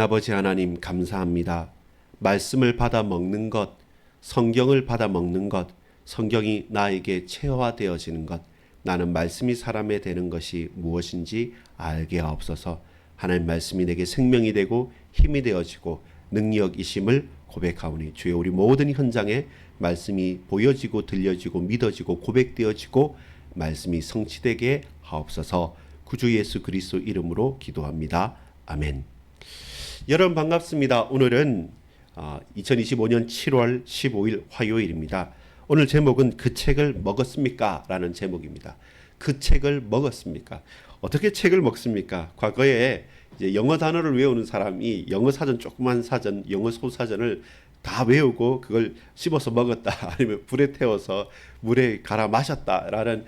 아버지 하나님 감사합니다. 말씀을 받아 먹는 것, 성경을 받아 먹는 것, 성경이 나에게 체화되어지는 것, 나는 말씀이 사람에 되는 것이 무엇인지 알게 하옵소서. 하나님 말씀이 내게 생명이 되고 힘이 되어지고 능력이심을 고백하오니 주여 우리 모든 현장에 말씀이 보여지고 들려지고 믿어지고 고백되어지고 말씀이 성취되게 하옵소서. 구주 예수 그리스도 이름으로 기도합니다. 아멘. 여러분 반갑습니다. 오늘은 2025년 7월 15일 화요일입니다. 오늘 제목은 그 책을 먹었습니까? 라는 제목입니다. 그 책을 먹었습니까? 어떻게 책을 먹습니까? 과거에 이제 영어 단어를 외우는 사람이 영어 사전, 조그만 사전, 영어 소사전을 다 외우고 그걸 씹어서 먹었다, 아니면 불에 태워서 물에 갈아 마셨다라는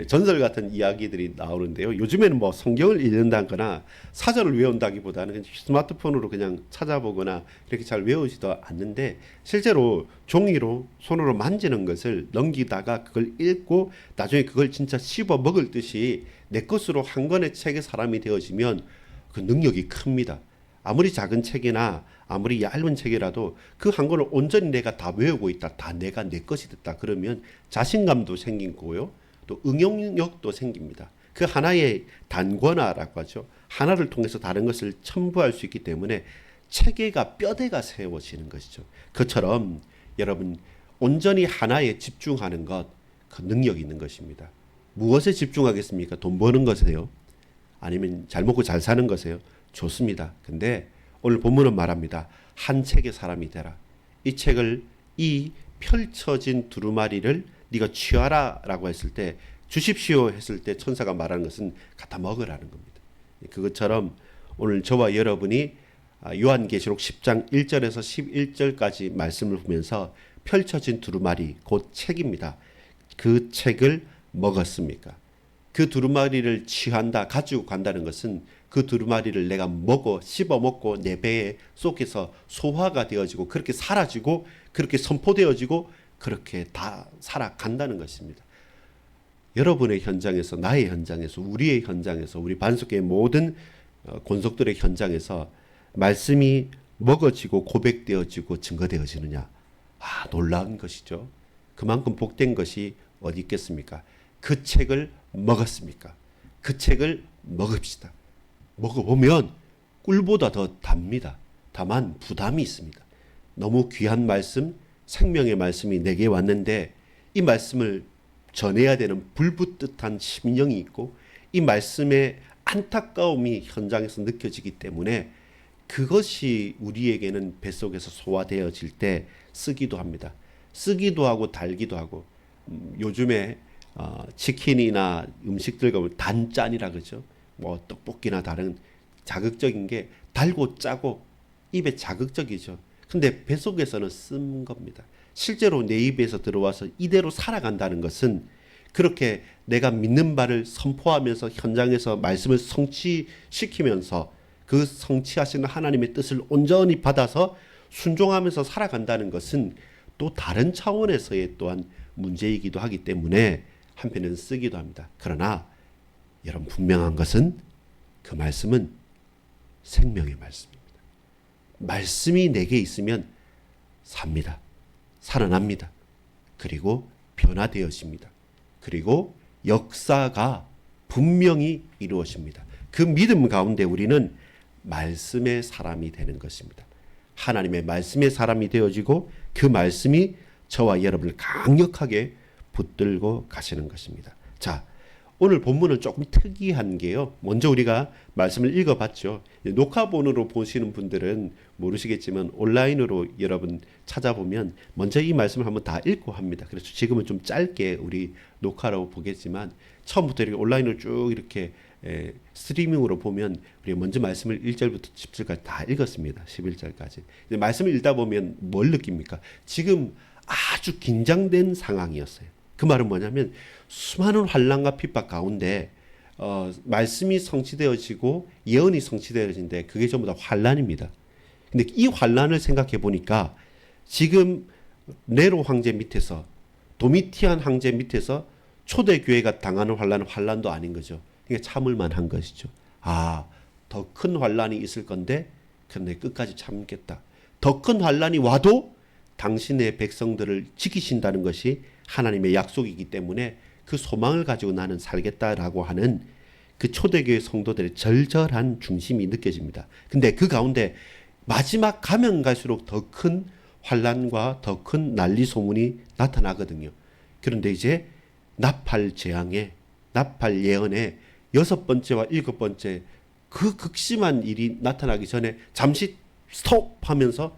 전설 같은 이야기들이 나오는데요. 요즘에는 뭐 성경을 읽는다거나 사전을 외운다기보다는 스마트폰으로 그냥 찾아보거나 이렇게 잘 외우지도 않는데, 실제로 종이로 손으로 만지는 것을 넘기다가 그걸 읽고 나중에 그걸 진짜 씹어 먹을 듯이 내 것으로 한 권의 책의 사람이 되어지면 그 능력이 큽니다. 아무리 작은 책이나 아무리 얇은 책이라도 그 한 권을 온전히 내가 다 외우고 있다, 다 내가 내 것이 됐다, 그러면 자신감도 생기고요, 또 응용력도 생깁니다. 그 하나의 단권화라고 하죠. 하나를 통해서 다른 것을 첨부할 수 있기 때문에 체계가, 뼈대가 세워지는 것이죠. 그처럼 여러분, 온전히 하나에 집중하는 것, 그 능력이 있는 것입니다. 무엇에 집중하겠습니까? 돈 버는 것이에요? 아니면 잘 먹고 잘 사는 것이에요? 좋습니다. 근데 오늘 본문은 말합니다. 한 책의 사람이 되라. 이 책을, 이 펼쳐진 두루마리를 네가 취하라 라고 했을 때, 주십시오 했을 때 천사가 말하는 것은 갖다 먹으라는 겁니다. 그것처럼 오늘 저와 여러분이 요한계시록 10장 1절에서 11절까지 말씀을 보면서 펼쳐진 두루마리, 곧 책입니다. 그 책을 먹었습니까? 그 두루마리를 취한다, 가지고 간다는 것은 그 두루마리를 내가 씹어 먹고 내 배에 속에서 소화가 되어지고 그렇게 사라지고 그렇게 선포되어지고 그렇게 다 살아간다는 것입니다. 여러분의 현장에서, 나의 현장에서, 우리의 현장에서, 우리 반석교의 모든 권속들의 현장에서 말씀이 먹어지고 고백되어지고 증거되어지느냐? 놀라운 것이죠. 그만큼 복된 것이 어디 있겠습니까? 그 책을 먹었습니까? 그 책을 먹읍시다. 먹어보면 꿀보다 더 답니다. 다만 부담이 있습니다. 너무 귀한 말씀, 생명의 말씀이 내게 왔는데 이 말씀을 전해야 되는 불붙듯한 심령이 있고 이 말씀의 안타까움이 현장에서 느껴지기 때문에 그것이 우리에게는 뱃속에서 소화되어질 때 쓰기도 합니다. 쓰기도 하고 달기도 하고, 요즘에 치킨이나 음식들 가면 단짠이라 그러죠. 뭐 떡볶이나 다른 자극적인 게 달고 짜고 입에 자극적이죠. 근데 뱃속에서는 쓴 겁니다. 실제로 내 입에서 들어와서 이대로 살아간다는 것은 그렇게 내가 믿는 바를 선포하면서 현장에서 말씀을 성취시키면서 그 성취하시는 하나님의 뜻을 온전히 받아서 순종하면서 살아간다는 것은 또 다른 차원에서의 또한 문제이기도 하기 때문에 한편은 쓰기도 합니다. 그러나 여러분, 분명한 것은 그 말씀은 생명의 말씀입니다. 말씀이 내게 있으면 삽니다. 살아납니다. 그리고 변화되어집니다. 그리고 역사가 분명히 이루어집니다. 그 믿음 가운데 우리는 말씀의 사람이 되는 것입니다. 하나님의 말씀의 사람이 되어지고 그 말씀이 저와 여러분을 강력하게 붙들고 가시는 것입니다. 자, 오늘 본문은 조금 특이한 게요. 먼저 우리가 말씀을 읽어봤죠. 녹화본으로 보시는 분들은 모르시겠지만 온라인으로 여러분 찾아보면 먼저 이 말씀을 한번 다 읽고 합니다. 그래서 지금은 좀 짧게 우리 녹화로 보겠지만 처음부터 이렇게 온라인으로 쭉 이렇게 스트리밍으로 보면 우리가 먼저 말씀을 1절부터 10절까지 다 읽었습니다. 11절까지. 말씀을 읽다 보면 뭘 느낍니까? 지금 아주 긴장된 상황이었어요. 그 말은 뭐냐면 수많은 환난과 핍박 가운데 말씀이 성취되어지고 예언이 성취되어지는데 그게 전부 다 환난입니다. 근데 이 환난을 생각해 보니까 지금 네로 황제 밑에서, 도미티안 황제 밑에서 초대교회가 당하는 환난은 환난도 아닌 거죠. 그러니까 참을 만한 것이죠. 더 큰 환난이 있을 건데 그런데 끝까지 참겠다. 더 큰 환란이 와도 당신의 백성들을 지키신다는 것이 하나님의 약속이기 때문에 그 소망을 가지고 나는 살겠다라고 하는 그 초대교회 성도들의 절절한 중심이 느껴집니다. 근데 그 가운데 마지막 가면 갈수록 더 큰 환란과 더 큰 난리 소문이 나타나거든요. 그런데 이제 나팔 재앙에, 나팔 예언에 6번째와 7번째 그 극심한 일이 나타나기 전에 잠시 스톱하면서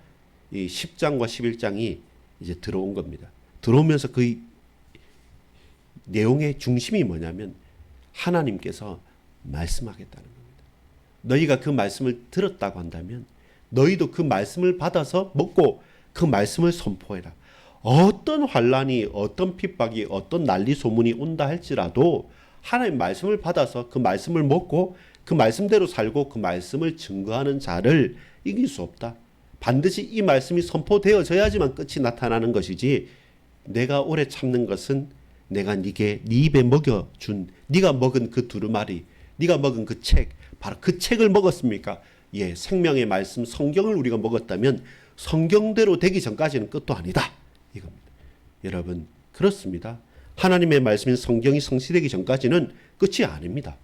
이 10장과 11장이 이제 들어온 겁니다. 들어오면서 그 내용의 중심이 뭐냐면 하나님께서 말씀하겠다는 겁니다. 너희가 그 말씀을 들었다고 한다면 너희도 그 말씀을 받아서 먹고 그 말씀을 선포해라. 어떤 환란이, 어떤 핍박이, 어떤 난리 소문이 온다 할지라도 하나님 말씀을 받아서 그 말씀을 먹고 그 말씀대로 살고 그 말씀을 증거하는 자를 이길 수 없다. 반드시 이 말씀이 선포되어져야지만 끝이 나타나는 것이지, 내가 오래 참는 것은 내가 네 입에 먹여준, 네가 먹은 그 두루마리, 네가 먹은 그 책, 바로 그 책을 먹었습니까? 예, 생명의 말씀 성경을 우리가 먹었다면 성경대로 되기 전까지는 끝도 아니다, 이겁니다. 여러분, 그렇습니다. 하나님의 말씀인 성경이 성취되기 전까지는 끝이 아닙니다.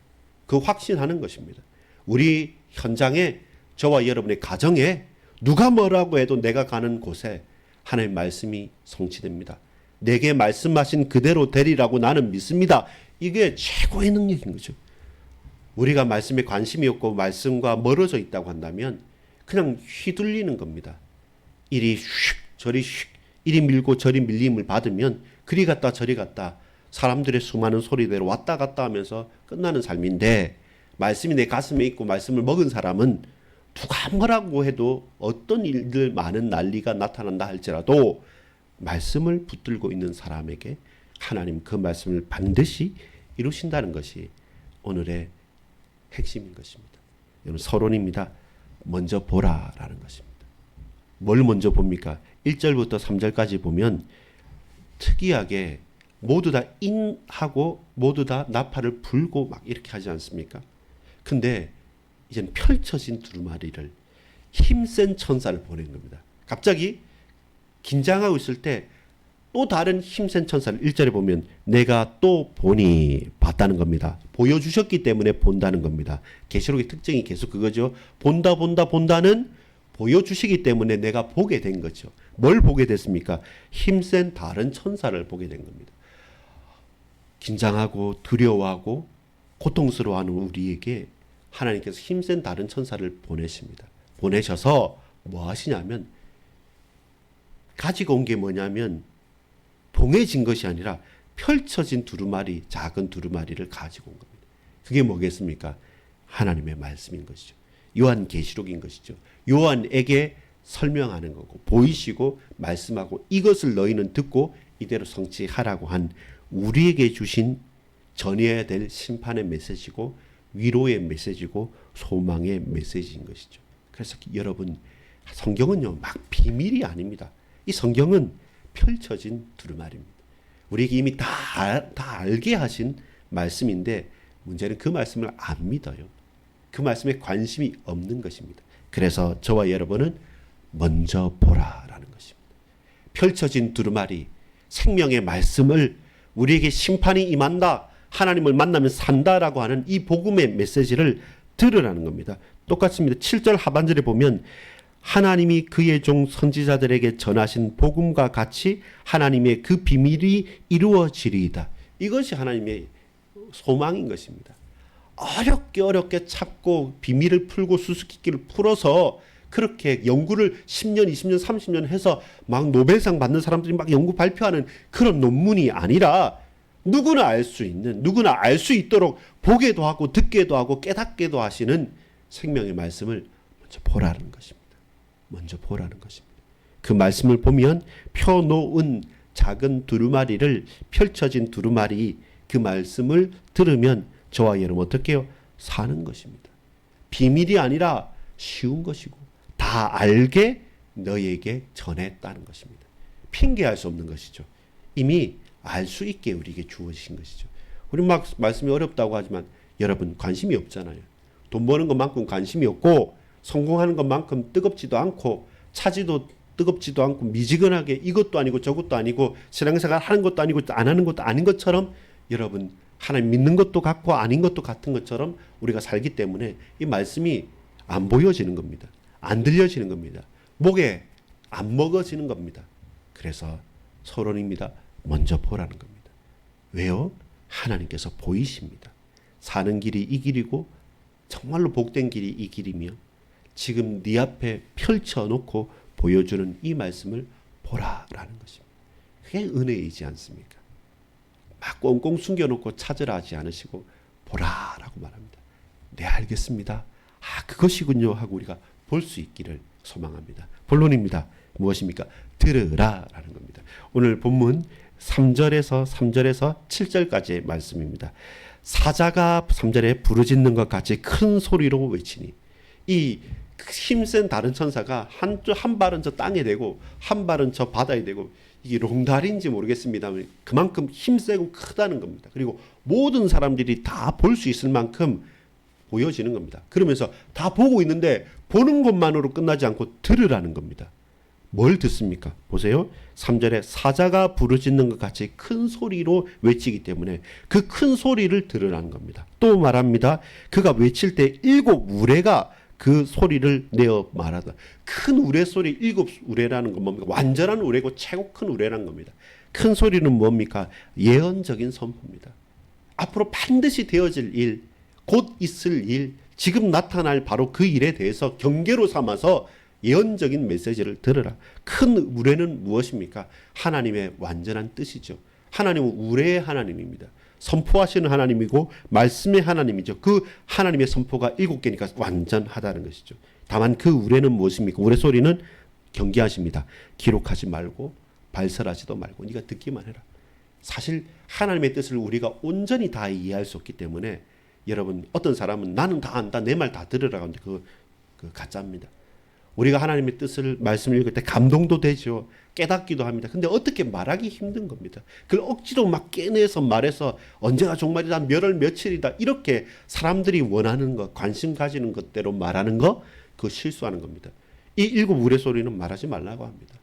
그 확신하는 것입니다. 우리 현장에, 저와 여러분의 가정에 누가 뭐라고 해도 내가 가는 곳에 하나님의 말씀이 성취됩니다. 내게 말씀하신 그대로 되리라고 나는 믿습니다. 이게 최고의 능력인 거죠. 우리가 말씀에 관심이 없고 말씀과 멀어져 있다고 한다면 그냥 휘둘리는 겁니다. 이리 휙 저리 휙, 이리 밀고 저리 밀림을 받으면 그리 갔다 저리 갔다 사람들의 수많은 소리대로 왔다 갔다 하면서 끝나는 삶인데, 말씀이 내 가슴에 있고 말씀을 먹은 사람은 누가 뭐라고 해도 어떤 일들 많은 난리가 나타난다 할지라도 말씀을 붙들고 있는 사람에게 하나님 그 말씀을 반드시 이루신다는 것이 오늘의 핵심인 것입니다. 여러분, 서론입니다. 먼저 보라라는 것입니다. 뭘 먼저 봅니까? 1절부터 3절까지 보면 특이하게 모두 다 인하고 모두 다 나팔을 불고 막 이렇게 하지 않습니까? 근데 이제는 펼쳐진 두루마리를 힘센 천사를 보낸 겁니다. 갑자기 긴장하고 있을 때 또 다른 힘센 천사를 1절에 보면 내가 또 보니 봤다는 겁니다. 보여주셨기 때문에 본다는 겁니다. 계시록의 특징이 계속 그거죠. 본다는 보여주시기 때문에 내가 보게 된 거죠. 뭘 보게 됐습니까? 힘센 다른 천사를 보게 된 겁니다. 긴장하고 두려워하고 고통스러워하는 우리에게 하나님께서 힘센 다른 천사를 보내십니다. 보내셔서 뭐 하시냐면, 가지고 온 게 뭐냐면 봉해진 것이 아니라 펼쳐진 두루마리, 작은 두루마리를 가지고 온 겁니다. 그게 뭐겠습니까? 하나님의 말씀인 것이죠. 요한계시록인 것이죠. 요한에게 설명하는 거고 보이시고 말씀하고 이것을 너희는 듣고 이대로 성취하라고 한 우리에게 주신 전해야 될 심판의 메시지고 위로의 메시지고 소망의 메시지인 것이죠. 그래서 여러분, 성경은요 막 비밀이 아닙니다. 이 성경은 펼쳐진 두루마리입니다. 우리에게 이미 다 알게 하신 말씀인데 문제는 그 말씀을 안 믿어요. 그 말씀에 관심이 없는 것입니다. 그래서 저와 여러분은 먼저 보라라는 것입니다. 펼쳐진 두루마리, 생명의 말씀을, 우리에게 심판이 임한다, 하나님을 만나면 산다라고 하는 이 복음의 메시지를 들으라는 겁니다. 똑같습니다. 7절 하반절에 보면 하나님이 그의 종 선지자들에게 전하신 복음과 같이 하나님의 그 비밀이 이루어지리이다. 이것이 하나님의 소망인 것입니다. 어렵게 찾고 비밀을 풀고 수수께끼를 풀어서 그렇게 연구를 10년, 20년, 30년 해서 막 노벨상 받는 사람들이 막 연구 발표하는 그런 논문이 아니라 누구나 알 수 있는, 누구나 알 수 있도록 보게도 하고 듣게도 하고 깨닫게도 하시는 생명의 말씀을 먼저 보라는 것입니다. 먼저 보라는 것입니다. 그 말씀을 보면 펴놓은 작은 두루마리를, 펼쳐진 두루마리, 그 말씀을 들으면 저와 여러분 어떻게 해요? 사는 것입니다. 비밀이 아니라 쉬운 것이고 다 알게 너희에게 전했다는 것입니다. 핑계할 수 없는 것이죠. 이미 알 수 있게 우리에게 주어진 것이죠. 우리 막 말씀이 어렵다고 하지만 여러분 관심이 없잖아요. 돈 버는 것만큼 관심이 없고 성공하는 것만큼 뜨겁지도 않고 차지도 뜨겁지도 않고 미지근하게 이것도 아니고 저것도 아니고 신앙생활 하는 것도 아니고 안 하는 것도 아닌 것처럼 여러분 하나님 믿는 것도 같고 아닌 것도 같은 것처럼 우리가 살기 때문에 이 말씀이 안 보여지는 겁니다. 안 들려지는 겁니다. 목에 안 먹어지는 겁니다. 그래서 서론입니다. 먼저 보라는 겁니다. 왜요? 하나님께서 보이십니다. 사는 길이 이 길이고 정말로 복된 길이 이 길이며 지금 네 앞에 펼쳐놓고 보여주는 이 말씀을 보라라는 것입니다. 그게 은혜이지 않습니까? 막 꽁꽁 숨겨놓고 찾으라 하지 않으시고 보라라고 말합니다. 네, 알겠습니다. 아, 그것이군요 하고 우리가 볼 수 있기를 소망합니다. 본론입니다. 무엇입니까? 들으라라는 겁니다. 오늘 본문 3절에서 7절까지의 말씀입니다. 사자가 3절에 부르짖는 것 같이 큰 소리로 외치니, 이 힘센 다른 천사가 한 발은 저 땅에 대고 한 발은 저 바다에 대고, 이게 롱다리인지 모르겠습니다만 그만큼 힘세고 크다는 겁니다. 그리고 모든 사람들이 다 볼 수 있을 만큼 보여지는 겁니다. 그러면서 다 보고 있는데 보는 것만으로 끝나지 않고 들으라는 겁니다. 뭘 듣습니까? 보세요. 3절에 사자가 부르짖는 것 같이 큰 소리로 외치기 때문에 그 큰 소리를 들으라는 겁니다. 또 말합니다. 그가 외칠 때 7 우레가 그 소리를 내어 말하다. 큰 우레 소리, 7 우레라는 건 뭡니까? 완전한 우레고 최고 큰 우레라는 겁니다. 큰 소리는 뭡니까? 예언적인 선포입니다. 앞으로 반드시 되어질 일, 곧 있을 일, 지금 나타날 바로 그 일에 대해서 경계로 삼아서 예언적인 메시지를 들으라. 큰 우레는 무엇입니까? 하나님의 완전한 뜻이죠. 하나님은 우레의 하나님입니다. 선포하시는 하나님이고 말씀의 하나님이죠. 그 하나님의 선포가 7개니까 완전하다는 것이죠. 다만 그 우레는 무엇입니까? 우레 소리는 경계하십니다. 기록하지 말고 발설하지도 말고 네가 듣기만 해라. 사실 하나님의 뜻을 우리가 온전히 다 이해할 수 없기 때문에 여러분, 어떤 사람은 나는 다 안다, 내 말 다 들으라고 하는데 그 가짜입니다. 우리가 하나님의 뜻을 말씀을 읽을 때 감동도 되죠. 깨닫기도 합니다. 근데 어떻게 말하기 힘든 겁니다. 그걸 억지로 막 깨내서 말해서 언제가 종말이다, 몇월 며칠이다, 이렇게 사람들이 원하는 것, 관심 가지는 것대로 말하는 거, 그거 실수하는 겁니다. 이 7 우레소리는 말하지 말라고 합니다.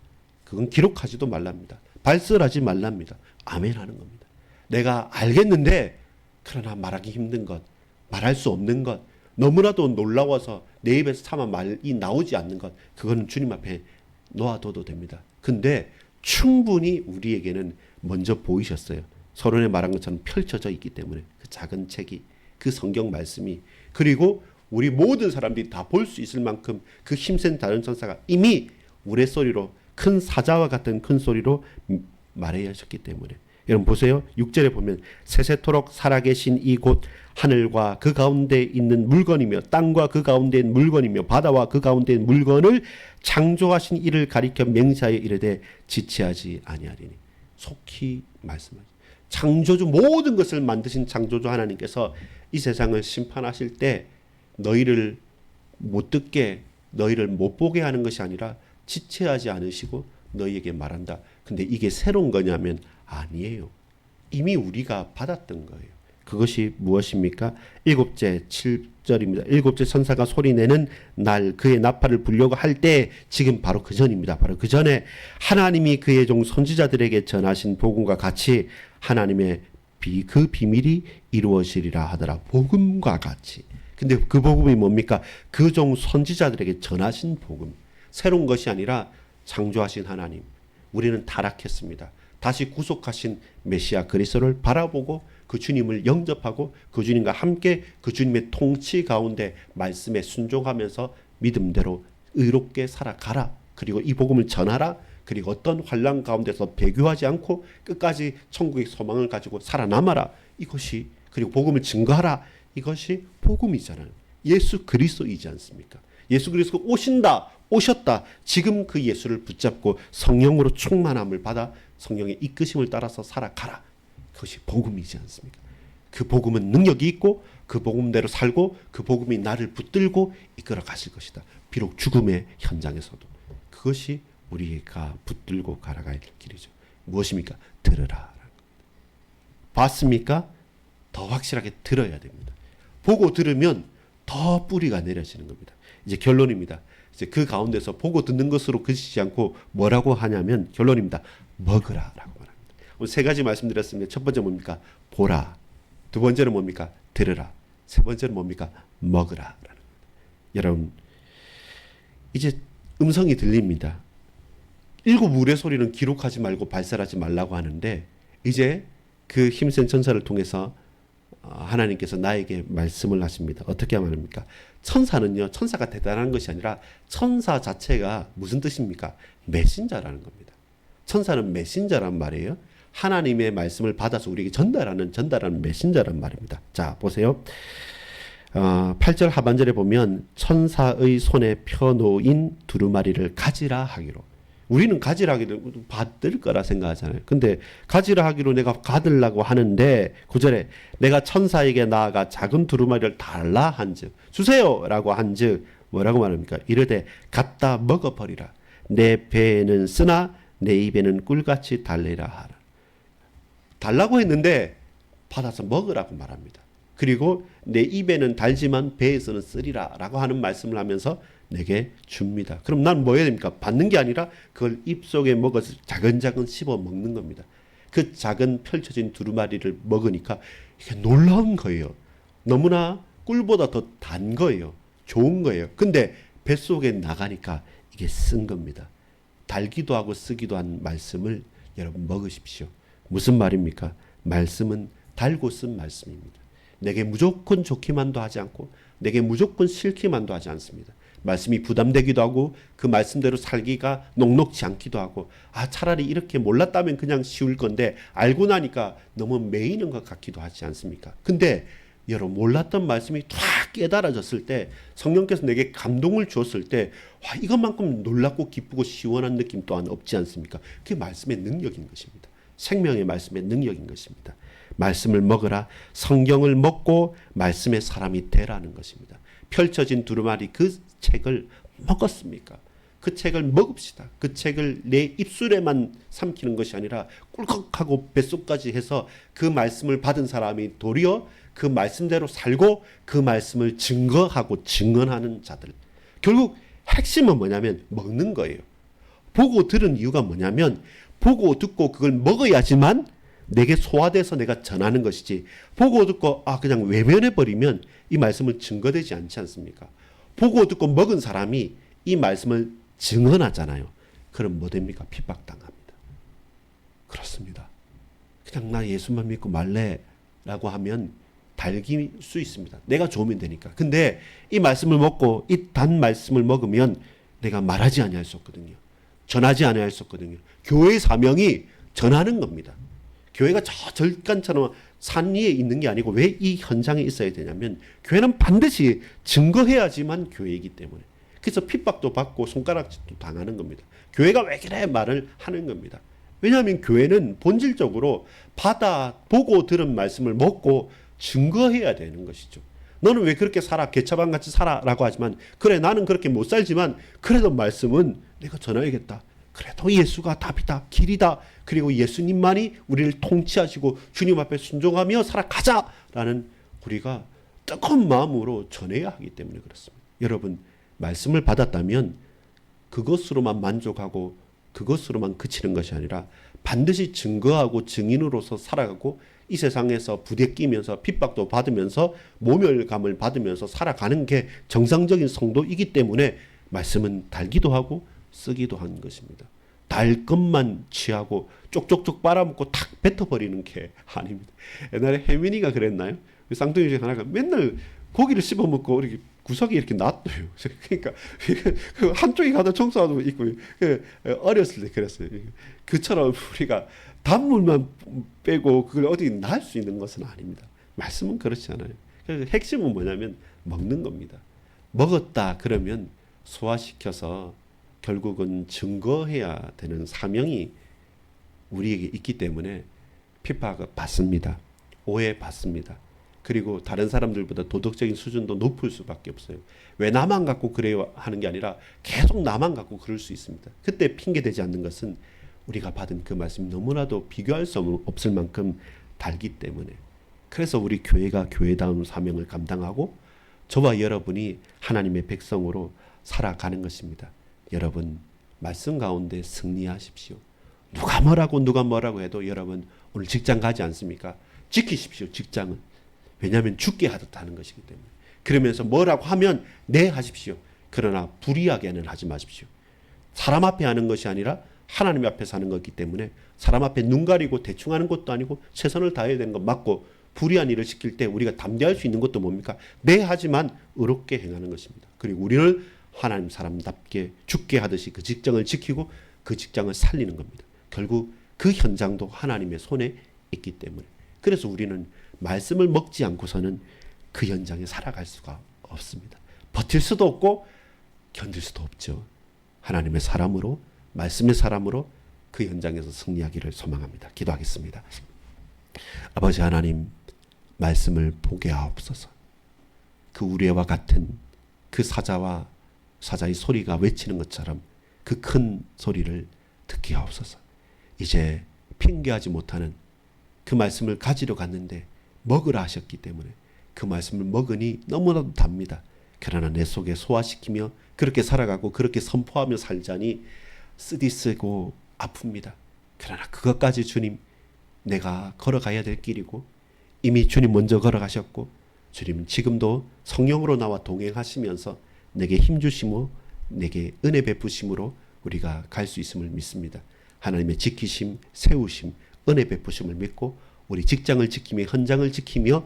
그건 기록하지도 말랍니다. 발설하지 말랍니다. 아멘 하는 겁니다. 내가 알겠는데 그러나 말하기 힘든 것, 말할 수 없는 것, 너무나도 놀라워서 내 입에서 차마 말이 나오지 않는 것, 그거는 주님 앞에 놓아둬도 됩니다. 근데 충분히 우리에게는 먼저 보이셨어요. 서론에 말한 것처럼 펼쳐져 있기 때문에 그 작은 책이, 그 성경 말씀이, 그리고 우리 모든 사람들이 다 볼 수 있을 만큼 그 힘센 다른 천사가 이미 우레소리로, 큰 사자와 같은 큰 소리로 말해 하셨기 때문에. 여러분 보세요. 6절에 보면 세세토록 살아계신 이곳 하늘과 그 가운데 있는 물건이며 땅과 그 가운데 있는 물건이며 바다와 그 가운데 있는 물건을 창조하신 이를 가리켜 맹세하여 이르되 지체하지 아니하리니. 속히 말씀하시죠. 창조주, 모든 것을 만드신 창조주 하나님께서 이 세상을 심판하실 때 너희를 못 듣게, 너희를 못 보게 하는 것이 아니라 지체하지 않으시고 너희에게 말한다. 근데 이게 새로운 거냐면 아니에요. 이미 우리가 받았던 거예요. 그것이 무엇입니까? 7째 7절입니다. 7째 천사가 소리내는 날, 그의 나팔을 불려고 할 때, 지금 바로 그 전입니다. 바로 그 전에 하나님이 그의 종 선지자들에게 전하신 복음과 같이 하나님의 그 비밀이 이루어지리라 하더라. 복음과 같이. 근데 그 복음이 뭡니까? 그 종 선지자들에게 전하신 복음. 새로운 것이 아니라 창조하신 하나님. 우리는 타락했습니다. 다시 구속하신 메시아 그리스도를 바라보고 그 주님을 영접하고 그 주님과 함께 그 주님의 통치 가운데 말씀에 순종하면서 믿음대로 의롭게 살아가라. 그리고 이 복음을 전하라. 그리고 어떤 환난 가운데서 배교하지 않고 끝까지 천국의 소망을 가지고 살아남아라. 이것이, 그리고 복음을 증거하라. 이것이 복음이잖아요. 예수 그리스도이지 않습니까? 예수 그리스도 오신다, 오셨다. 지금 그 예수를 붙잡고 성령으로 충만함을 받아 성령의 이끄심을 따라서 살아가라. 그것이 복음이지 않습니까? 그 복음은 능력이 있고 그 복음대로 살고 그 복음이 나를 붙들고 이끌어 가실 것이다. 비록 죽음의 현장에서도. 그것이 우리가 붙들고 가라갈 길이죠. 무엇입니까? 들으라. 봤습니까? 더 확실하게 들어야 됩니다. 보고 들으면 더 뿌리가 내려지는 겁니다. 이제 결론입니다. 이제 그 가운데서 보고 듣는 것으로 그치지 않고 뭐라고 하냐면 결론입니다. 먹으라라고 말합니다. 오늘 세 가지 말씀드렸습니다. 첫 번째 뭡니까? 보라. 두 번째는 뭡니까? 들으라. 세 번째는 뭡니까? 먹으라라는 겁니다. 여러분, 이제 음성이 들립니다. 일곱 우레 소리는 기록하지 말고 발설하지 말라고 하는데 이제 그 힘센 천사를 통해서 하나님께서 나에게 말씀을 하십니다. 어떻게 말합니까? 천사는요, 천사가 대단한 것이 아니라 천사 자체가 무슨 뜻입니까? 메신저라는 겁니다. 천사는 메신저란 말이에요. 하나님의 말씀을 받아서 우리에게 전달하는 메신저란 말입니다. 자, 보세요. 8절 하반절에 보면 천사의 손에 펴놓인 두루마리를 가지라 하기로. 우리는 가지라 하기로 받을 거라 생각하잖아요. 근데 가지라 하기로 내가 받으려고 하는데 9절에 내가 천사에게 나아가 작은 두루마리를 달라 한즉 주세요라고 한즉 뭐라고 말합니까? 이르되 갖다 먹어버리라. 내 배에는 쓰나 내 입에는 꿀같이 달래라 하라. 달라고 했는데 받아서 먹으라고 말합니다. 그리고 내 입에는 달지만 배에서는 쓰리라 라고 하는 말씀을 하면서 내게 줍니다. 그럼 난 뭐 해야 됩니까? 받는 게 아니라 그걸 입속에 먹어서 자근자근 씹어 먹는 겁니다. 그 작은 펼쳐진 두루마리를 먹으니까 이게 놀라운 거예요. 너무나 꿀보다 더 단 거예요. 좋은 거예요. 근데 뱃속에 나가니까 이게 쓴 겁니다. 달기도 하고 쓰기도 한 말씀을 여러분 먹으십시오. 무슨 말입니까? 말씀은 달고 쓴 말씀입니다. 내게 무조건 좋기만도 하지 않고 내게 무조건 싫기만도 하지 않습니다. 말씀이 부담되기도 하고 그 말씀대로 살기가 녹록지 않기도 하고 차라리 이렇게 몰랐다면 그냥 쉬울 건데 알고 나니까 너무 매이는 것 같기도 하지 않습니까? 근데 여러분 몰랐던 말씀이 탁 깨달아졌을 때 성령께서 내게 감동을 주었을 때 이것만큼 놀랍고 기쁘고 시원한 느낌 또한 없지 않습니까? 그게 말씀의 능력인 것입니다. 생명의 말씀의 능력인 것입니다. 말씀을 먹으라. 성경을 먹고 말씀의 사람이 되라는 것입니다. 펼쳐진 두루마리 그 책을 먹었습니까? 그 책을 먹읍시다. 그 책을 내 입술에만 삼키는 것이 아니라 꿀꺽하고 뱃속까지 해서 그 말씀을 받은 사람이 도리어 그 말씀대로 살고 그 말씀을 증거하고 증언하는 자들. 결국 핵심은 뭐냐면 먹는 거예요. 보고 들은 이유가 뭐냐면 보고 듣고 그걸 먹어야지만 내게 소화돼서 내가 전하는 것이지 보고 듣고 그냥 외면해버리면 이 말씀을 증거되지 않지 않습니까? 보고 듣고 먹은 사람이 이 말씀을 증언하잖아요. 그럼 뭐 됩니까? 핍박당합니다. 그렇습니다. 그냥 나 예수만 믿고 말래 라고 하면 달길 수 있습니다. 내가 좋으면 되니까. 근데 이 말씀을 먹고 이 단 말씀을 먹으면 내가 말하지 아니할 수 없거든요. 전하지 아니할 수 없거든요. 교회의 사명이 전하는 겁니다. 교회가 저 절간처럼 산 위에 있는 게 아니고 왜 이 현장에 있어야 되냐면 교회는 반드시 증거해야지만 교회이기 때문에. 그래서 핍박도 받고 손가락질도 당하는 겁니다. 교회가 왜 그래 말을 하는 겁니다. 왜냐하면 교회는 본질적으로 보고 들은 말씀을 먹고 증거해야 되는 것이죠. 너는 왜 그렇게 살아? 개차반같이 살아라고 하지만 그래 나는 그렇게 못 살지만 그래도 말씀은 내가 전해야겠다. 그래도 예수가 답이다. 길이다. 그리고 예수님만이 우리를 통치하시고 주님 앞에 순종하며 살아가자라는 우리가 뜨거운 마음으로 전해야 하기 때문에 그렇습니다. 여러분 말씀을 받았다면 그것으로만 만족하고 그것으로만 그치는 것이 아니라 반드시 증거하고 증인으로서 살아가고 이 세상에서 부대끼면서 핍박도 받으면서 모멸감을 받으면서 살아가는 게 정상적인 성도이기 때문에 말씀은 달기도 하고 쓰기도 한 것입니다. 달 것만 취하고 쪽쪽쪽 빨아먹고 탁 뱉어버리는 게 아닙니다. 옛날에 혜민이가 그랬나요? 쌍둥이 중에 하나가 맨날 고기를 씹어먹고 이렇게 구석에 이렇게 놔둬요. 그러니까 한쪽이 가다 청소하고 있고 어렸을 때 그랬어요. 그처럼 우리가 단물만 빼고 그걸 어디 놔할 수 있는 것은 아닙니다. 말씀은 그렇지 않아요. 그래서 핵심은 뭐냐면 먹는 겁니다. 먹었다 그러면 소화시켜서 결국은 증거해야 되는 사명이 우리에게 있기 때문에 핍박을 받습니다. 오해받습니다. 그리고 다른 사람들보다 도덕적인 수준도 높을 수밖에 없어요. 왜 나만 갖고 그래요 하는 게 아니라 계속 나만 갖고 그럴 수 있습니다. 그때 핑계대지 않는 것은 우리가 받은 그 말씀이 너무나도 비교할 수 없을 만큼 달기 때문에. 그래서 우리 교회가 교회다운 사명을 감당하고 저와 여러분이 하나님의 백성으로 살아가는 것입니다. 여러분 말씀 가운데 승리하십시오. 누가 뭐라고 해도 여러분 오늘 직장 가지 않습니까? 지키십시오. 직장은. 왜냐하면 죽게 하는 것이기 때문에. 그러면서 뭐라고 하면 네 하십시오. 그러나 불의하게는 하지 마십시오. 사람 앞에 하는 것이 아니라 하나님 앞에서 하는 것이기 때문에 사람 앞에 눈 가리고 대충 하는 것도 아니고 최선을 다해야 되는 것 맞고, 불의한 일을 시킬 때 우리가 담대할 수 있는 것도 뭡니까? 네 하지만 의롭게 행하는 것입니다. 그리고 우리를 하나님 사람답게 죽게 하듯이 그 직장을 지키고 그 직장을 살리는 겁니다. 결국 그 현장도 하나님의 손에 있기 때문에. 그래서 우리는 말씀을 먹지 않고서는 그 현장에 살아갈 수가 없습니다. 버틸 수도 없고 견딜 수도 없죠. 하나님의 사람으로, 말씀의 사람으로 그 현장에서 승리하기를 소망합니다. 기도하겠습니다. 아버지 하나님, 말씀을 보게 하옵소서. 그 우레와 같은 그 사자의 소리가 외치는 것처럼 그 큰 소리를 듣게 하옵소서. 이제 핑계하지 못하는 그 말씀을 가지러 갔는데 먹으라 하셨기 때문에 그 말씀을 먹으니 너무나도 답니다. 그러나 내 속에 소화시키며 그렇게 살아가고 그렇게 선포하며 살자니 쓰디쓰고 아픕니다. 그러나 그것까지 주님, 내가 걸어가야 될 길이고 이미 주님 먼저 걸어가셨고 주님은 지금도 성령으로 나와 동행하시면서 내게 힘주시고 내게 은혜 베푸심으로 우리가 갈 수 있음을 믿습니다. 하나님의 지키심, 세우심, 은혜 베푸심을 믿고 우리 직장을 지키며 현장을 지키며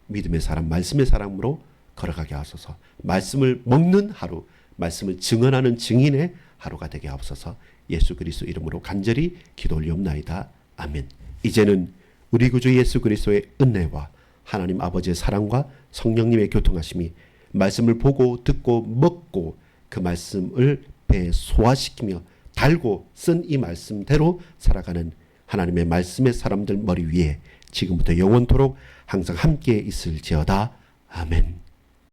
믿음의 사람, 말씀의 사람으로 걸어가게 하소서. 말씀을 먹는 하루, 말씀을 증언하는 증인의 하루가 되게 하옵소서. 예수 그리스도 이름으로 간절히 기도 올리옵나이다. 아멘. 이제는 우리 구주 예수 그리스도의 은혜와 하나님 아버지의 사랑과 성령님의 교통하심이 말씀을 보고 듣고 먹고 그 말씀을 배에 소화시키며 달고 쓴 이 말씀대로 살아가는 하나님의 말씀의 사람들 머리 위에 지금부터 영원토록 항상 함께 있을지어다. 아멘.